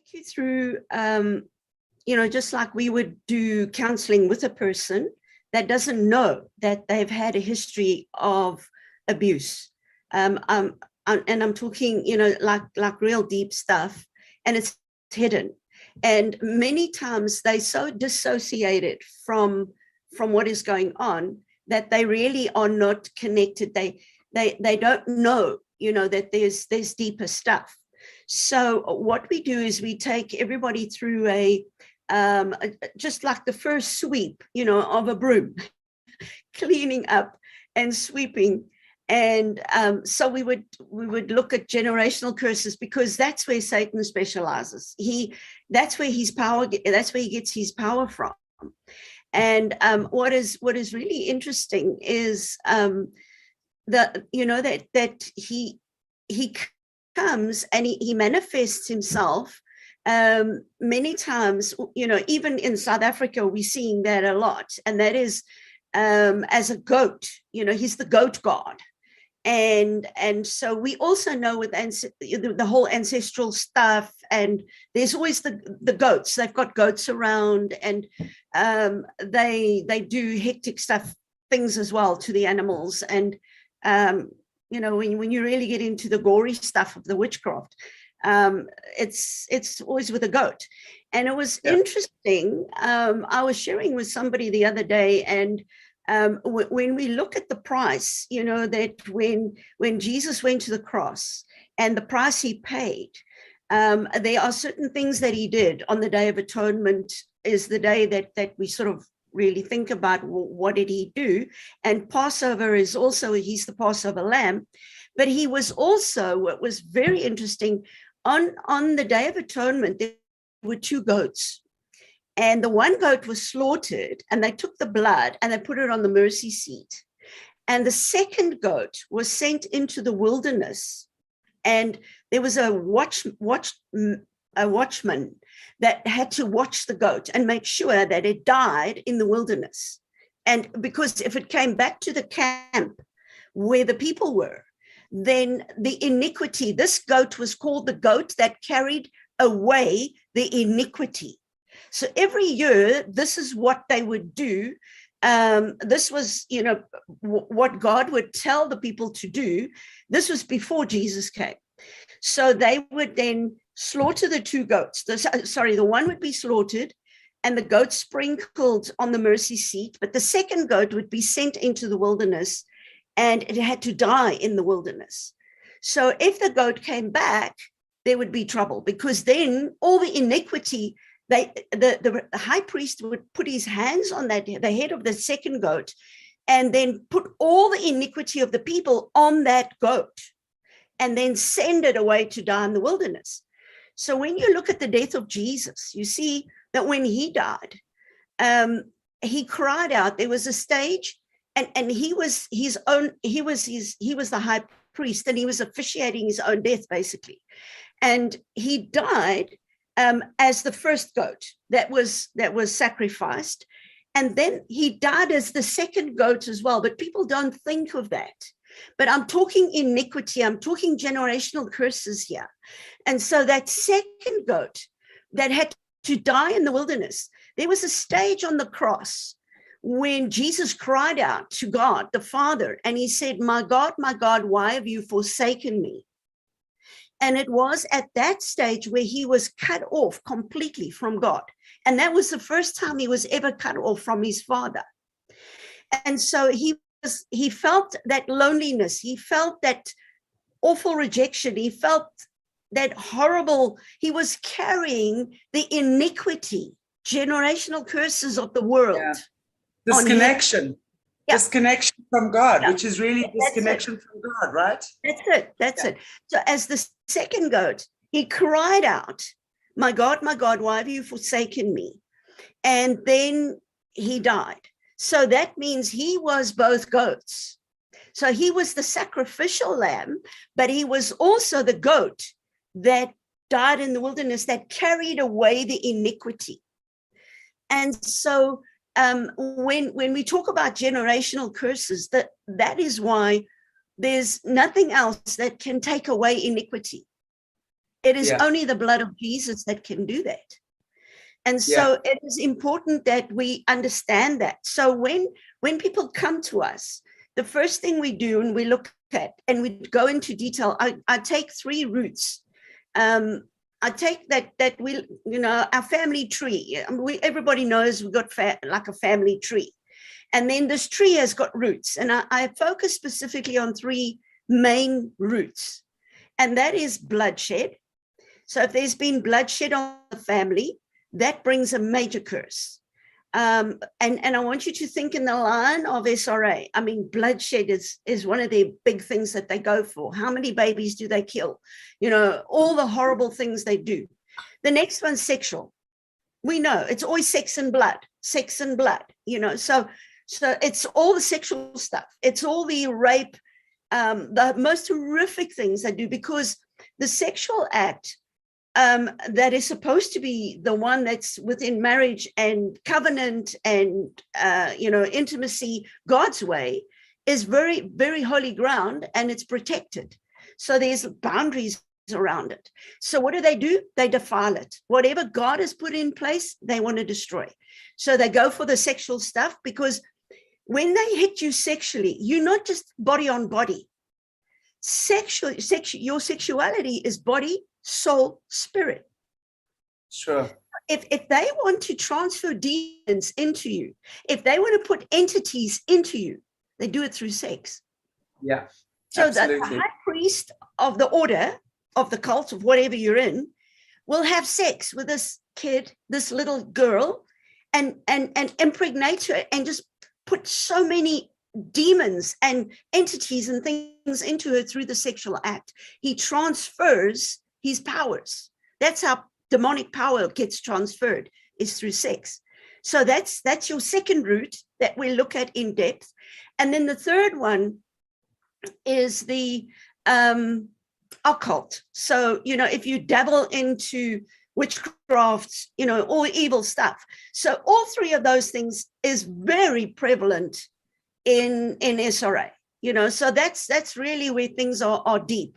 take you through, just like we would do counseling with a person that doesn't know that they've had a history of abuse. And I'm talking, like real deep stuff, and it's hidden. And many times they so dissociated from what is going on that they really are not connected. They don't know, that there's deeper stuff. So what we do is we take everybody through just like the first sweep, of a broom, cleaning up and sweeping. And so we would look at generational curses, because that's where Satan specializes. That's where he gets his power from. And what is really interesting is that he comes and he manifests himself many times. Even in South Africa, we're seeing that a lot, and that is as a goat. He's the goat god. And so we also know with the whole ancestral stuff, and there's always the goats. They've got goats around, and they do hectic things as well to the animals. And when you really get into the gory stuff of the witchcraft, it's always with a goat. And it was interesting. I was sharing with somebody the other day, and when we look at the price, that when Jesus went to the cross and the price he paid, there are certain things that he did on the Day of Atonement. Is the day that we sort of really think about what did he do. And Passover is also, he's the Passover lamb, but he was also, what was very interesting, on the Day of Atonement, there were two goats. And the one goat was slaughtered, and they took the blood and they put it on the mercy seat. And the second goat was sent into the wilderness, and there was a watchman that had to watch the goat and make sure that it died in the wilderness. And because if it came back to the camp where the people were, then the iniquity, this goat was called the goat that carried away the iniquity. So every year, this is what they would do. This was, what God would tell the people to do. This was before Jesus came. So they would then slaughter the two goats. The one would be slaughtered and the goat sprinkled on the mercy seat, but the second goat would be sent into the wilderness, and it had to die in the wilderness. So if the goat came back, there would be trouble, because then all the iniquity, the high priest would put his hands on the head of the second goat, and then put all the iniquity of the people on that goat, and then send it away to die in the wilderness. So when you look at the death of Jesus, you see that when he died, he cried out. There was a stage, and he was the high priest, and he was officiating his own death, basically. And he died as the first goat that was sacrificed, and then he died as the second goat as well. But people don't think of that. But I'm talking iniquity, I'm talking generational curses here. And so that second goat that had to die in the wilderness, there was a stage on the cross when Jesus cried out to God, the Father, and he said, my God, why have you forsaken me? And it was at that stage where he was cut off completely from God. And that was the first time he was ever cut off from his Father. And so he felt that loneliness. He felt that awful rejection. He felt that horrible, he was carrying the iniquity, generational curses of the world. Yeah. Disconnection. Yeah. Disconnection from God, Yeah. which is really disconnection from God, right? That's it. So as the second goat, he cried out, my God, why have you forsaken me? And then he died. So that means he was both goats. So he was the sacrificial lamb, but he was also the goat that died in the wilderness, that carried away the iniquity. And so when we talk about generational curses, that is why there's nothing else that can take away iniquity. It is only the blood of Jesus that can do that. And so it is important that we understand that. So when people come to us, the first thing we do, and we look at, and we go into detail, I take 3 routes. I take that we, our family tree. Everybody knows we've got like a family tree. And then this tree has got roots. And I focus specifically on 3 main roots. And that is bloodshed. So if there's been bloodshed on the family, that brings a major curse. And I want you to think in the line of SRA. I mean, bloodshed is one of the big things that they go for. How many babies do they kill? All the horrible things they do. The next one's sexual. We know it's always sex and blood, so it's all the sexual stuff. It's all the rape, the most horrific things they do, because the sexual act that is supposed to be the one that's within marriage and covenant and, intimacy, God's way, is very, very holy ground, and it's protected. So there's boundaries around it. So what do? They defile it. Whatever God has put in place, they want to destroy. So they go for the sexual stuff, because when they hit you sexually, you're not just body on body. Your sexuality is body, soul, spirit. Sure. If they want to transfer demons into you, if they want to put entities into you, they do it through sex. Yeah. So the high priest of the order, of the cult, of whatever you're in, will have sex with this kid, this little girl, and impregnate her, and just put so many demons and entities and things into her through the sexual act. He transfers his powers. That's how demonic power gets transferred, is through sex. So that's your second route that we look at in depth. And then the third one is the occult. So, if you dabble into witchcraft, all evil stuff. So all 3 of those things is very prevalent in SRA, so that's really where things are deep.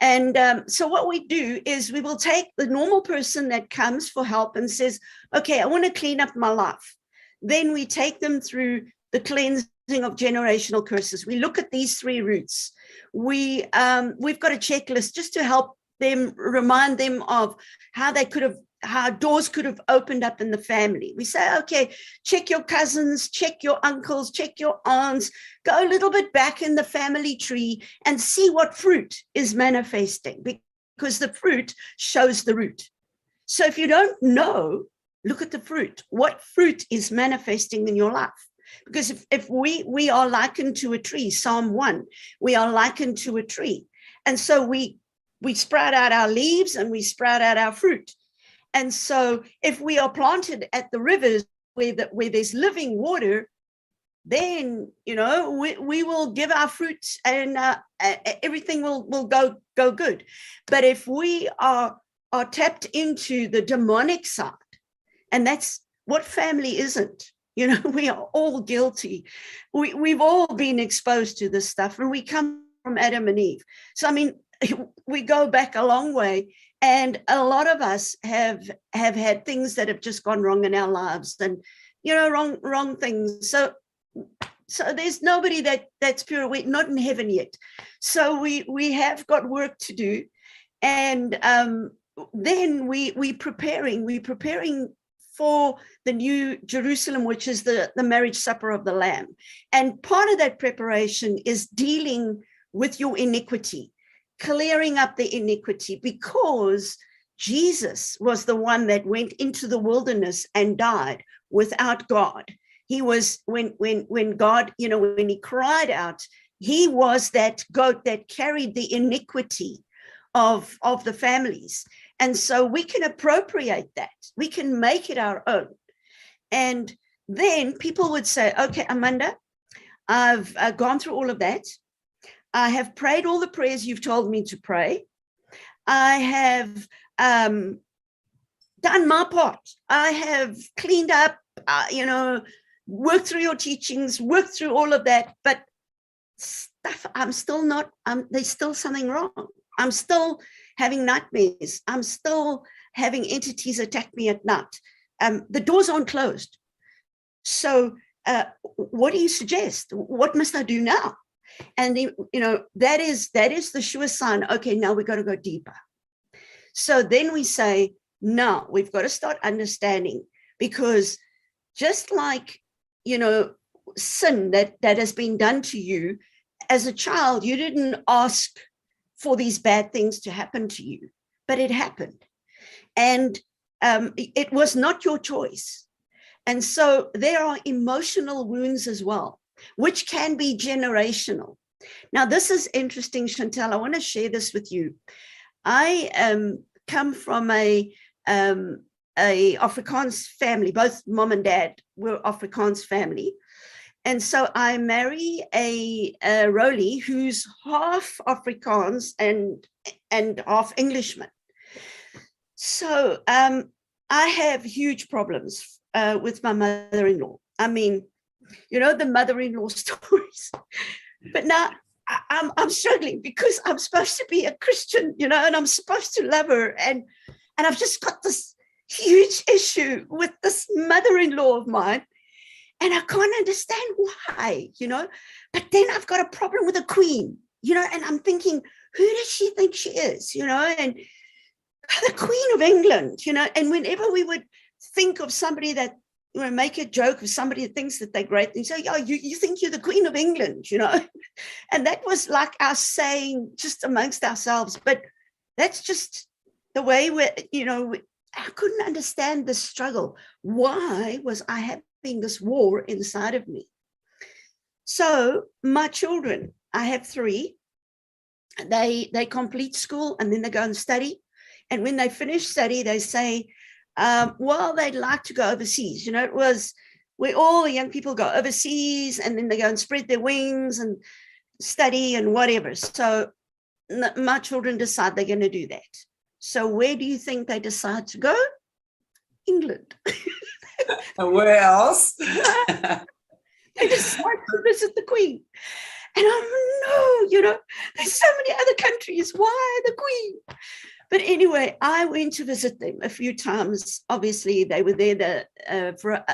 And so what we do is we will take the normal person that comes for help and says, okay, I want to clean up my life. Then we take them through the cleansing of generational curses. We look at these 3 routes. We've got a checklist just to help them, remind them of how doors could have opened up in the family. We say, okay, check your cousins, check your uncles, check your aunts, go a little bit back in the family tree and see what fruit is manifesting, because the fruit shows the root. So if you don't know, look at the fruit. What fruit is manifesting in your life? Because if we are likened to a tree, Psalm 1, we are likened to a tree. And so we sprout out our leaves and we sprout out our fruit. And so if we are planted at the rivers where there's living water, then, we will give our fruit, and everything will go good. But if we are tapped into the demonic side, and that's what family isn't, we are all guilty. We've all been exposed to this stuff, and we come from Adam and Eve. So, we go back a long way. And a lot of us have had things that have just gone wrong in our lives, and wrong things. So there's nobody that's pure. We're not in heaven yet. So we have got work to do, and then we're preparing for the new Jerusalem, which is the marriage supper of the Lamb. And part of that preparation is dealing with your iniquity, clearing up the iniquity, because Jesus was the one that went into the wilderness and died without God. He was, when God, when he cried out, he was that goat that carried the iniquity of the families. And so we can appropriate that. We can make it our own. And then people would say, okay, Amanda, I've gone through all of that. I have prayed all the prayers you've told me to pray. I have done my part. I have cleaned up, worked through your teachings, worked through all of that. But stuff, there's still something wrong. I'm still having nightmares. I'm still having entities attack me at night. The doors aren't closed. So what do you suggest? What must I do now? And that is the sure sign. Okay, now we've got to go deeper. So then we say, no, we've got to start understanding, because just like, sin that has been done to you as a child, you didn't ask for these bad things to happen to you, but it happened. And it was not your choice. And so there are emotional wounds as well, which can be generational. Now, this is interesting, Chantal. I want to share this with you. I come from a Afrikaans family. Both mom and dad were Afrikaans family. And so I marry a Roli who's half Afrikaans and half Englishman. So I have huge problems with my mother-in-law. I mean, the mother-in-law stories. But now I'm struggling because I'm supposed to be a Christian, and I'm supposed to love her. And I've just got this huge issue with this mother-in-law of mine. And I can't understand why, But then I've got a problem with the queen, and I'm thinking, who does she think she is, And the Queen of England, and whenever we would think of somebody that, make a joke of somebody that thinks that they're great, and say, you think you're the Queen of England, And that was like our saying just amongst ourselves. But that's just the way I couldn't understand the struggle. Why was I having this war inside of me? So my children, I have 3. They complete school and then they go and study. And when they finish study, they say, they'd like to go overseas. It was where all the young people go overseas and then they go and spread their wings and study and whatever. So my children decide they're going to do that. So where do you think they decide to go? England. Where else? They decide to visit the Queen. And no, there's so many other countries. Why the Queen? But anyway, I went to visit them a few times. Obviously, they were there for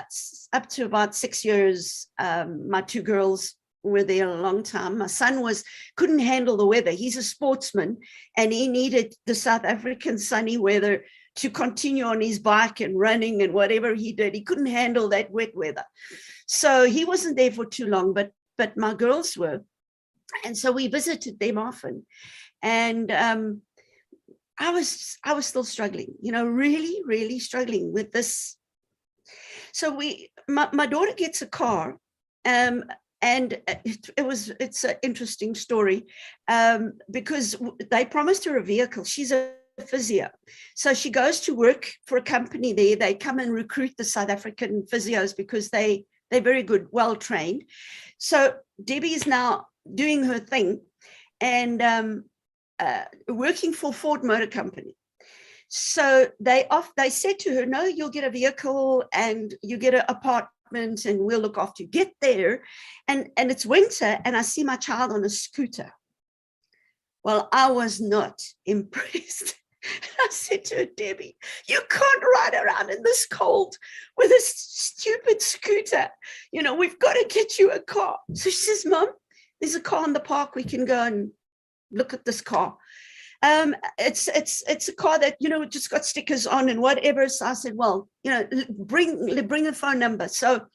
up to about 6 years. My 2 girls were there a long time. My son couldn't handle the weather. He's a sportsman, and he needed the South African sunny weather to continue on his bike and running and whatever he did. He couldn't handle that wet weather. So he wasn't there for too long, but my girls were. And so we visited them often. And I was still struggling, really, really struggling with this. So my daughter gets a car, and it's an interesting story, because they promised her a vehicle. She's a physio, so she goes to work for a company there. They come and recruit the South African physios because they're very good, well trained. So Debbie is now doing her thing, and working for Ford Motor Company. So they said to her, no, you'll get a vehicle and you get an apartment and we'll look after you. Get there, and it's winter, and I see my child on a scooter. Well, I was not impressed. I said to her, Debbie, you can't ride around in this cold with a stupid scooter. We've got to get you a car. So she says, Mom, there's a car in the park. We can go and look at this car. It's a car that, just got stickers on and whatever. So I said, well, bring a phone number. So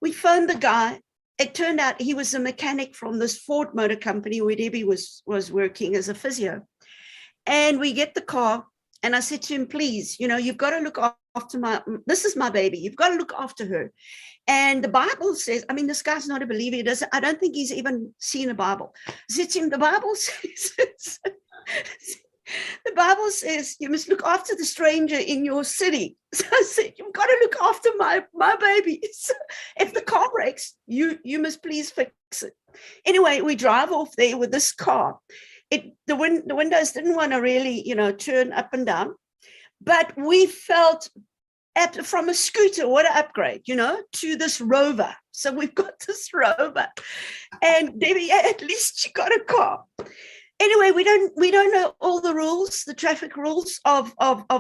we phoned the guy. It turned out he was a mechanic from this Ford Motor Company where Debbie was working as a physio. And we get the car, and I said to him, please, you've got to look after this is my baby. You've got to look after her. And the Bible says, this guy's not a believer. I don't think he's even seen a Bible. I said to him, the Bible says you must look after the stranger in your city. So I said, you've got to look after my baby. So if the car breaks, you must please fix it. Anyway, we drive off there with this car. The windows didn't want to really, turn up and down, but we felt from a scooter, what an upgrade, to this Rover. So we've got this Rover, and Debbie, at least she got a car. anyway, we don't know all the rules, the traffic rules of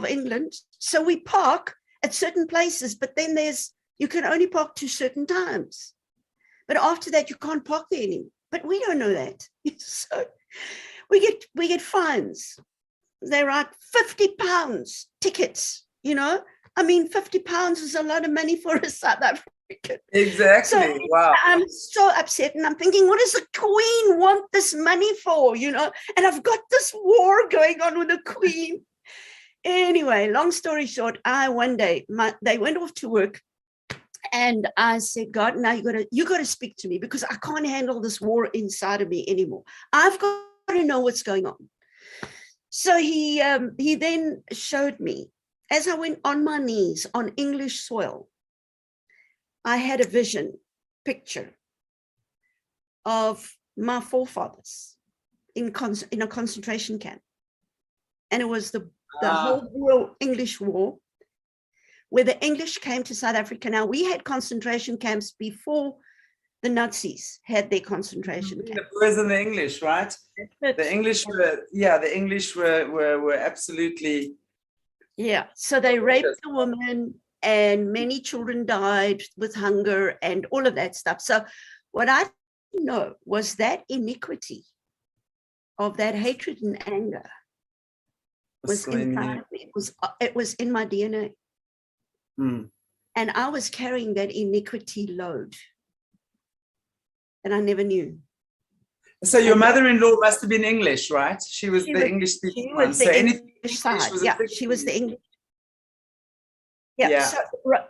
England. So we park at certain places, but then you can only park to certain times. But after that, you can't park there anymore. But we don't know that. So we get fines. They write £50 tickets, you know. I mean, £50 is a lot of money for a South African. Exactly. So wow. I'm so upset, and I'm thinking, what does the Queen want this money for, you know? And I've got this war going on with the Queen. Anyway, long story short, one day they went off to work, and I said, God, now you got to speak to me, because I can't handle this war inside of me anymore. I've got to know what's going on. So he then showed me, as I went on my knees on English soil, I had a vision picture of my forefathers in a concentration camp. And it was the whole English war, where the English came to South Africa. Now, we had concentration camps before the Nazis had their concentration camps. The Boers and the English, right? The English were absolutely. Yeah, so they raped the woman, and many children died with hunger and all of that stuff. So what I didn't know was that iniquity of that hatred and anger was inside of me. It was in my DNA. Mm. And I was carrying that iniquity load. And I never knew. So your mother-in-law must have been English, right? She was the English-speaking one. So English side. Yeah, she was the English. Yeah. So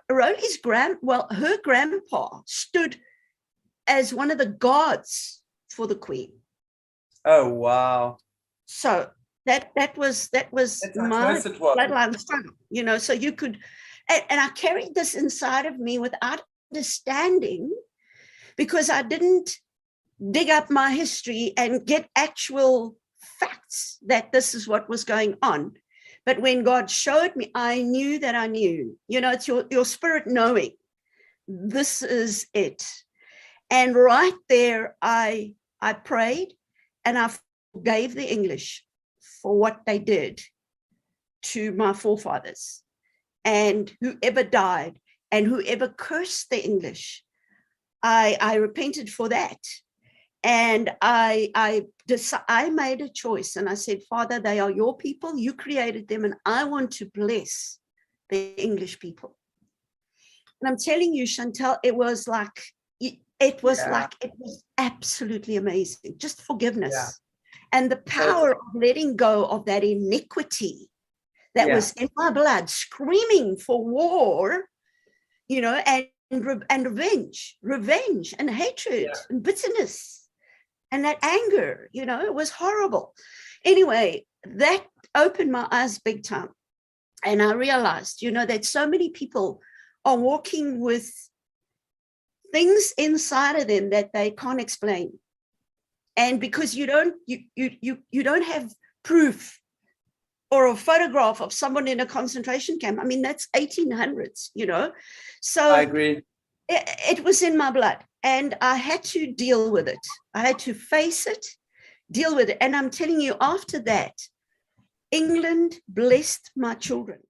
Roli's her grandpa stood as one of the gods for the Queen. Oh wow! So that was my bloodline struggle, you know. So you could, and I carried this inside of me without understanding, because I didn't dig up my history and get actual facts that this is what was going on. But when God showed me, I knew that I knew. You know, it's your spirit knowing. This is it. And right there, I prayed, and I forgave the English for what they did to my forefathers, and whoever died and whoever cursed the English. I repented for that. And I made a choice, and I said, Father, they are your people. You created them, and I want to bless the English people. And I'm telling you, Chantel, it was absolutely amazing. Just forgiveness and the power of letting go of that iniquity that was in my blood, screaming for war, you know, and revenge and hatred and bitterness. And that anger, you know, it was horrible. Anyway, that opened my eyes big time. And I realized, you know, that so many people are walking with things inside of them that they can't explain. And because you don't have proof or a photograph of someone in a concentration camp. I mean, that's 1800s, you know. So I agree. It was in my blood. And I had to deal with it. I had to face it, deal with it. And I'm telling you, after that, England blessed my children.